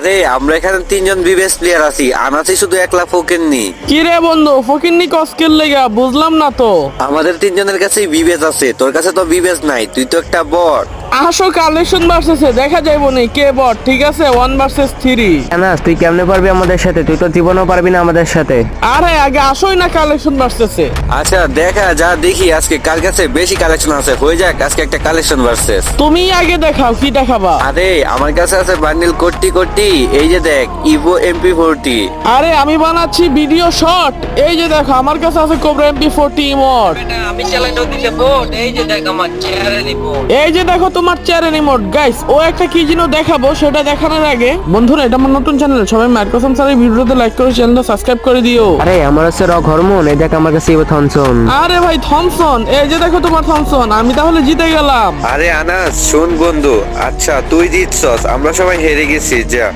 আরে আমরা এখানে তিনজন বিবেস প্লেয়ার আছি, আনাসি শুধু একলা ফকিরনি। কি রে বন্ধু, ফকিন্নি কস্কেল লেগা বুঝলাম না তো। আমাদের তিনজনের কাছেই বিবেস আছে, তোর কাছে তো বিবেস নাই, তুই তো একটা বট। আসো কালেকশন ভার্সেসে দেখা যাইব নি কে বট। ঠিক আছে 1 ভার্সেস 3। আনাস তুই কেমনে পারবি আমাদের সাথে? তুই তো জীবনও পারবি না আমাদের সাথে। আরে আগে আসোই না কালেকশন ভার্সেসে। আচ্ছা দেখা যা, দেখি আজকে কার কাছে বেশি কালেকশন আছে, হয়ে যাক আজকে একটা কালেকশন ভার্সেস। তুমি আগে দেখাও কি দেখাবা। আরে আমার কাছে আছে বান্ডিল কোটি কোটি, এই যে দেখ ইভো MP40। আরে আমি বানাচ্ছি ভিডিও শর্ট, এই যে দেখো আমার কাছে আছে কোবরা MP40 ইমোট। আমি চালাই নদীতে বোট, এই যে দেখ আমার চেহারা রিপোর্ট। এই যে দেখো তোমার চেয়ারের ইমোট। গাইস ও একটা কি যেন দেখাবো, সেটা দেখানোর আগে বন্ধুরা এটা আমার নতুন চ্যানেল, সবাই মাইক্রোফোন স্যার এই ভিডিওতে লাইক করে চ্যানেলটা সাবস্ক্রাইব করে দিও। আরে আমার হচ্ছে রক হরমোন, এই দেখ আমার কাছে ইভো থনসন। আরে ভাই থমসন, এই যে দেখো তোমার থমসন, আমি তাহলে জিতে গেলাম। আরে আনাস শোন বন্ধু, আচ্ছা তুই জিতছস, আমরা সবাই হেরে গেছি যা।